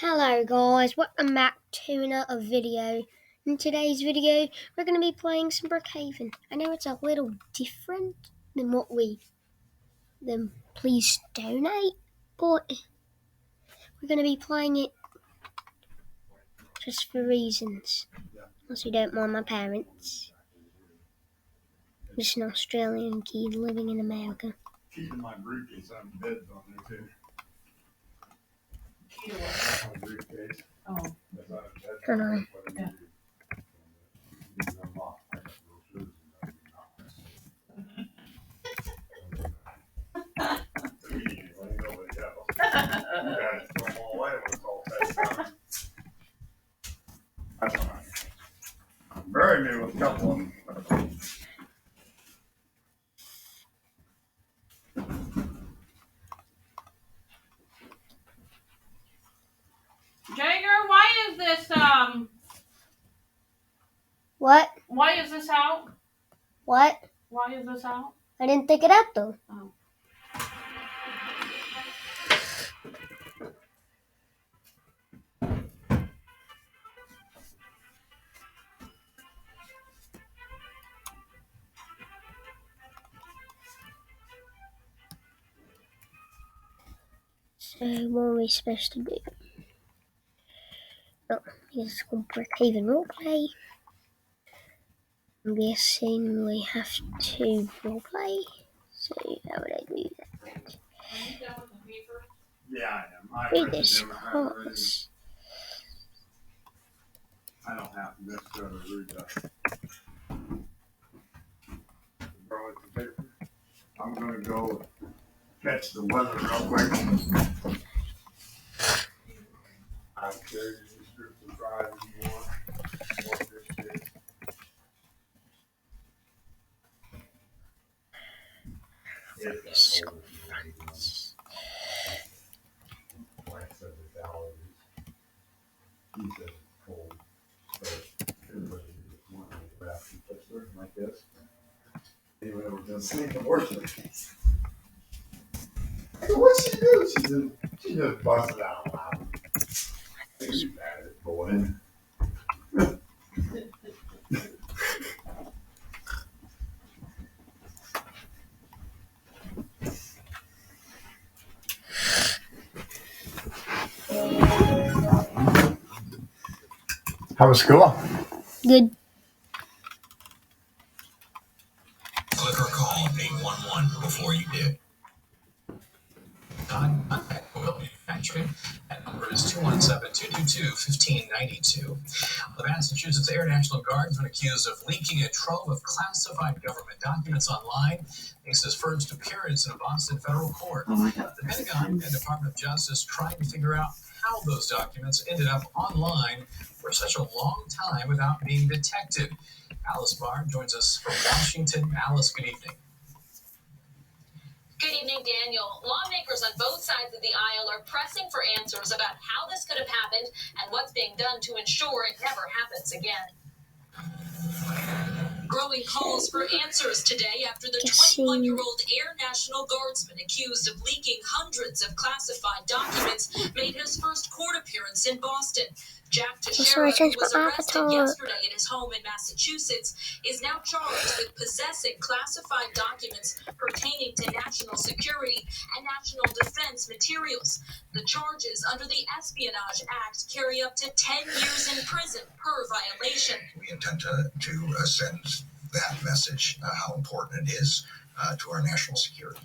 Hello guys, welcome back to another video. In today's video, we're going to be playing some Brookhaven. I know it's a little different than Please Donate, but we're going to be playing it just for reasons. Unless you don't mind my parents. I'm just an Australian kid living in America. Keeping my briefcase on beds on there too. My briefcase. Oh. I know. Yeah. That's all right. I'm very new with a couple of them. Jagger, why is this What? why is this out? What? Why is this out? I didn't pick it up though. Oh. So what are we supposed to do? Oh, it's called Brookhaven Roleplay. I'm guessing we have to roleplay. So how would I do that? Are you done with the paper? Yeah, I am. Read this course. I don't have to necessarily read that. Borrow the paper. I'm gonna go catch the weather real quick. I'll carry you through the drive if you want. What this is. So, Like I said, the allergies. He said it's cold. So everybody just want to wrap and touch something like this. Anyway, we're gonna sneak abortion. What'd she do? She just busted out loud. She's bad at boy. How was school? good. Click or call 811 before you did. Contact Oil Manufacturing. That number is 217-222-1592. The Massachusetts Air National Guardsman accused of leaking a trove of classified government documents online makes his first appearance in a Boston federal court. The Pentagon and Department of Justice trying to figure out how those documents ended up online for such a long time without being detected. Alice Barr joins us from Washington. Alice, good evening. Good evening, Daniel. Lawmakers on both sides of the aisle are pressing for answers about how this could have happened and what's being done to ensure it never happens again. Growing calls for answers today after the 21-year-old Air National Guardsman accused of leaking hundreds of classified documents made his first court appearance in Boston. Jack Teixeira, who was arrested yesterday at his home in Massachusetts, is now charged with possessing classified documents pertaining to national security and national defense materials. The charges under the Espionage Act carry up to 10 years in prison per violation. We intend to send that message, how important it is to our national security.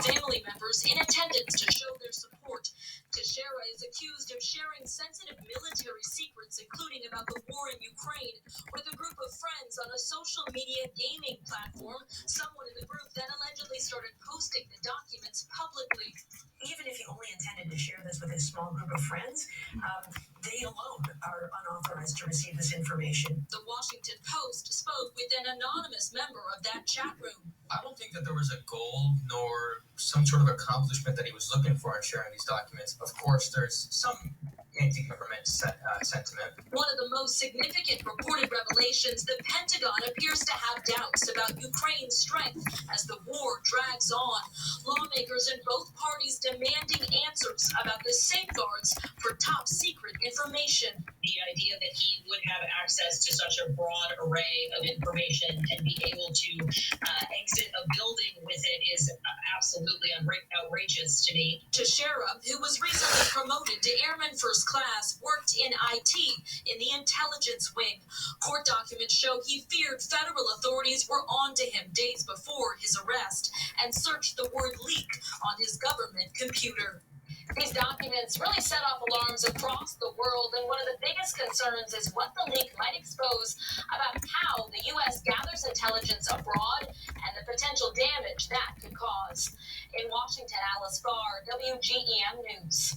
Family members in attendance to show their support. Teixeira is accused of sharing sensitive military secrets, including about the war in Ukraine, with a group of friends on a social media gaming platform. Someone in the group then allegedly started posting the documents publicly. Even if he only intended to share this with his small group of friends, they alone are unauthorized to receive this information. The Washington Post spoke with an anonymous member of that chat room. I don't think that there was a goal nor some sort of accomplishment that he was looking for in sharing these documents. Of course, there's some anti-government sentiment. One of the most significant reported revelations, the Pentagon appears to have doubts about Ukraine's strength as the war drags on. Lawmakers in both parties demanding answers about the safeguards for top secret information. The idea that he would have access to such a broad array of information and be able to exit a building with it is absolutely outrageous to me. Teixeira, who was recently promoted to Airman First Class, worked in IT in the intelligence wing. Court documents show he feared federal authorities were on to him days before his arrest and searched the word leak on his government computer. These documents really set off alarms across the world, and one of the biggest concerns is what the leak might expose about how the U.S. gathers intelligence abroad and the potential damage that could cause. In Washington, Alice Barr, WGEM News.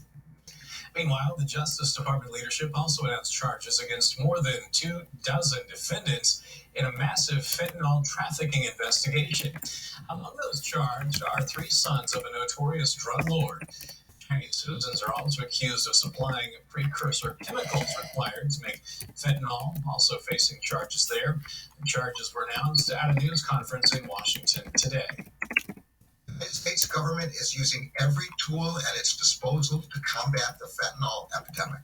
Meanwhile, the Justice Department leadership also announced charges against more than 24 defendants in a massive fentanyl trafficking investigation. Among those charged are 3 sons of a notorious drug lord. Chinese citizens are also accused of supplying precursor chemicals required to make fentanyl, also facing charges there. The charges were announced at a news conference in Washington today. The United States government is using every tool at its disposal to combat the fentanyl epidemic.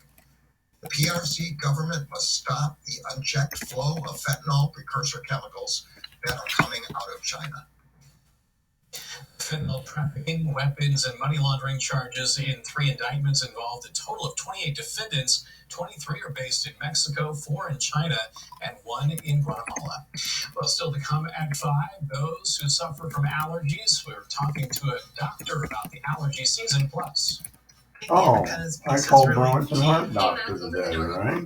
The PRC government must stop the unchecked flow of fentanyl precursor chemicals that are coming out of China. Fentanyl trafficking, weapons, and money laundering charges in 3 indictments involved a total of 28 defendants. 23 are based in Mexico, 4 in China, and 1 in Guatemala. Well, still to come at 5, those who suffer from allergies. We're talking to a doctor about the allergy season. Plus, Oh, I called Burlington Heart Doctor today, right?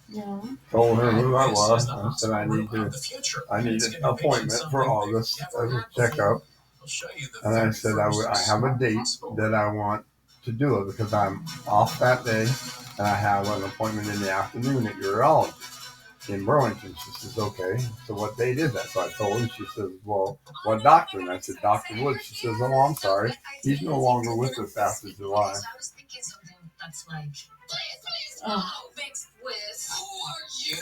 Yeah. Told her who I was. Says the I said I hospital need about the future. an It's giving appointment patients for something August they've as never a had before. checkup. We'll show you the And I said I have a date that I want to do it because I'm off that day and I have an appointment in the afternoon at urology in Burlington. She says, okay, so what date is that? So I told her. She says, well, what doctor? And I said, Dr. Wood. She says, oh, I'm sorry. He's no longer with us after July. I was thinking something that's like, please, Mixed with, who are you?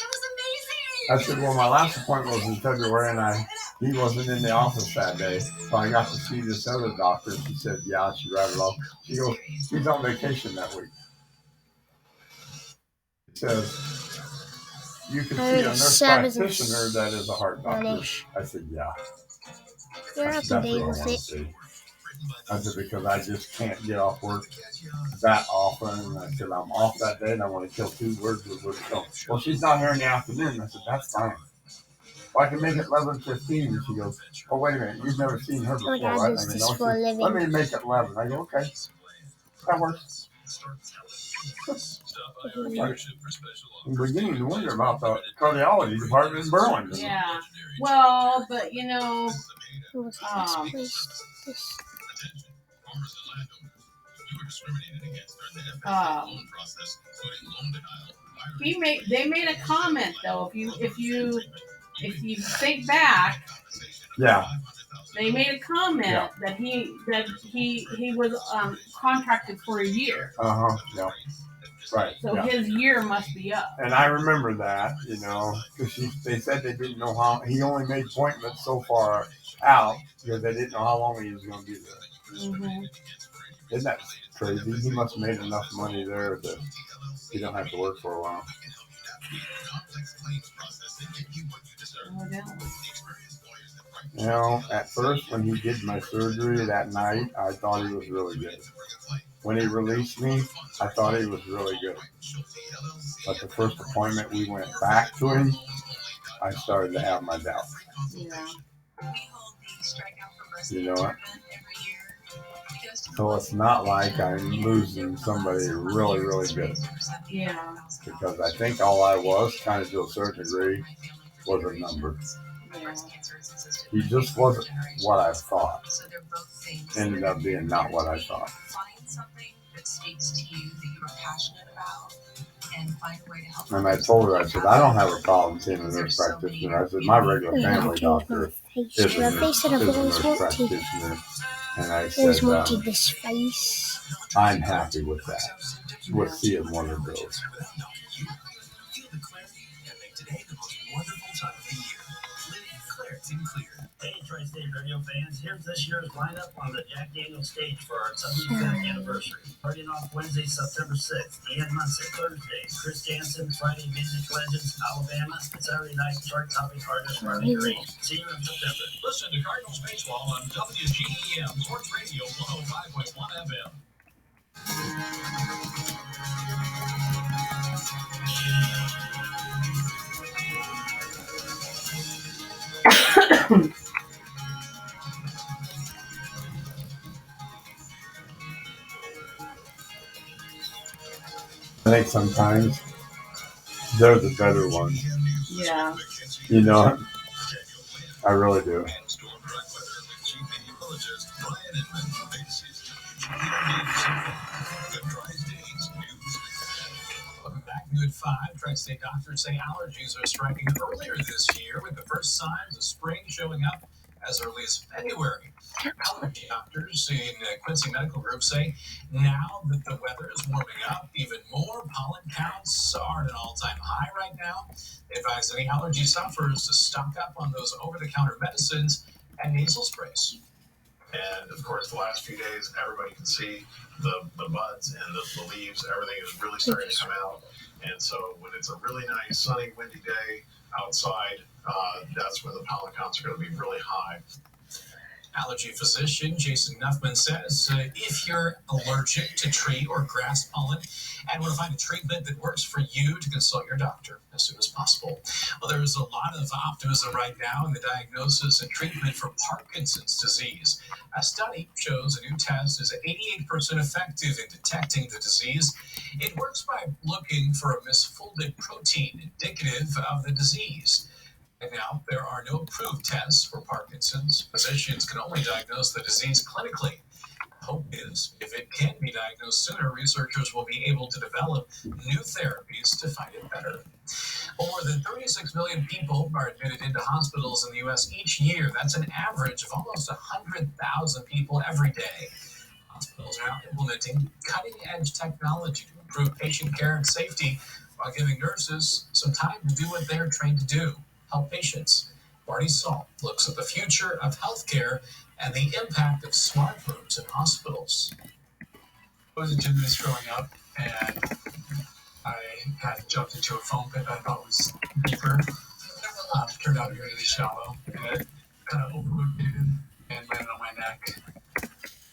that was amazing. I said, well, my last appointment was in February and he wasn't in the office that day. So I got to see this other doctor. She said, yeah, she rattled off. She goes, he's on vacation that week. It says, you can see a nurse practitioner that is a heart doctor. I said, yeah. You're up That's to what date I with want to it. see. I said, because I just can't get off work that often. And I said, I'm off that day and I want to kill 2 birds with one stone. Well, she's not here in the afternoon. I said, that's fine. Well, I can make it 11:15. And she goes, oh, wait a minute. You've never seen her before, My dad right? does this for a Let living. me make it 11. I go, okay. That works. I'm beginning to wonder about the cardiology department in Burlington. Yeah. Well, but you know, Who was misplaced? This. they made a comment though. If you think back, Yeah. they made a comment that he was contracted for a year. Yeah. Right. So Yeah. his year must be up. And I remember that, because they said they didn't know how, he only made appointments so far out because they didn't know how long he was going to be there. Mm-hmm. Isn't that crazy? He must have made enough money there that he don't have to work for a while. At first when he did my surgery that night, I thought he was really good. When he released me, I thought he was really good. But the first appointment we went back to him, I started to have my doubts. Yeah. You know what? So it's not like I'm losing somebody really, really good. Yeah. Because I think all I was, kind of to a certain degree, was a number. Yeah. He just wasn't what I thought. Ended up being not what I thought. Find something that speaks to you that you are passionate about and find a way to help. And I told her, I said, I don't have a problem seeing a nurse practitioner. I said, my regular family doctor is a nurse practitioner. And I I always said, wanted this face. I'm happy with that. with seeing one of those. Feel the clarity and make today the most wonderful time of the year. Live clarity clear. Hey, Tri-State Radio fans, here's this year's lineup on the Jack Daniels stage for our 75th anniversary. Starting off Wednesday, September 6th, Ian Munson. Thursday, Chris Jansen. Friday, Music Legends, Alabama. And Saturday night, chart-topping artist Ronnie Green. See you in September. Listen to Cardinals Baseball on WGEM Sports Radio 105.1 FM. I think sometimes they're the better ones. Yeah. You know, I really do. Welcome back to Good 5. Tri-State doctors say allergies are striking earlier this year, with the first signs of spring showing up as early as February. Allergy doctors in Quincy Medical Group say now that the weather is warming up, even more pollen counts are at an all-time high right now. They advise any allergy sufferers to stock up on those over-the-counter medicines and nasal sprays. And of course, the last few days, everybody can see the buds and the leaves. Everything is really starting to come out. And so when it's a really nice, sunny, windy day outside, that's when the pollen counts are going to be really high. Allergy physician Jason Nuffman says if you're allergic to tree or grass pollen and want to find a treatment that works for you, to consult your doctor as soon as possible. Well, there's a lot of optimism right now in the diagnosis and treatment for Parkinson's disease. A study shows a new test is 88% effective in detecting the disease. It works by looking for a misfolded protein indicative of the disease. And now, there are no approved tests for Parkinson's. Physicians can only diagnose the disease clinically. Hope is, if it can be diagnosed sooner, researchers will be able to develop new therapies to fight it better. Well, more than 36 million people are admitted into hospitals in the U.S. each year. That's an average of almost 100,000 people every day. Hospitals are now implementing cutting-edge technology to improve patient care and safety while giving nurses some time to do what they're trained to do. Help patients. Barney Salt looks at the future of healthcare and the impact of smart rooms in hospitals. I was a gymnast growing up, and I had jumped into a foam pit I thought was deeper. Turned out to be really shallow, and it kind of over-rotated and landed on my neck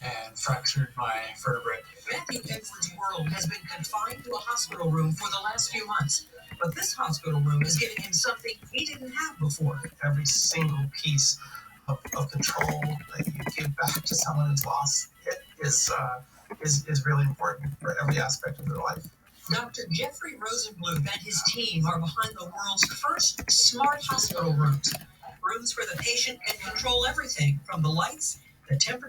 and fractured my vertebrae. Matthew Edwards' world has been confined to a hospital room for the last few months. But this hospital room is giving him something he didn't have before. Every single piece of control that you give back to someone who's lost it is really important for every aspect of their life. Dr. Jeffrey Rosenbluth and his team are behind the world's first smart hospital rooms. Rooms where the patient can control everything from the lights, the temperature,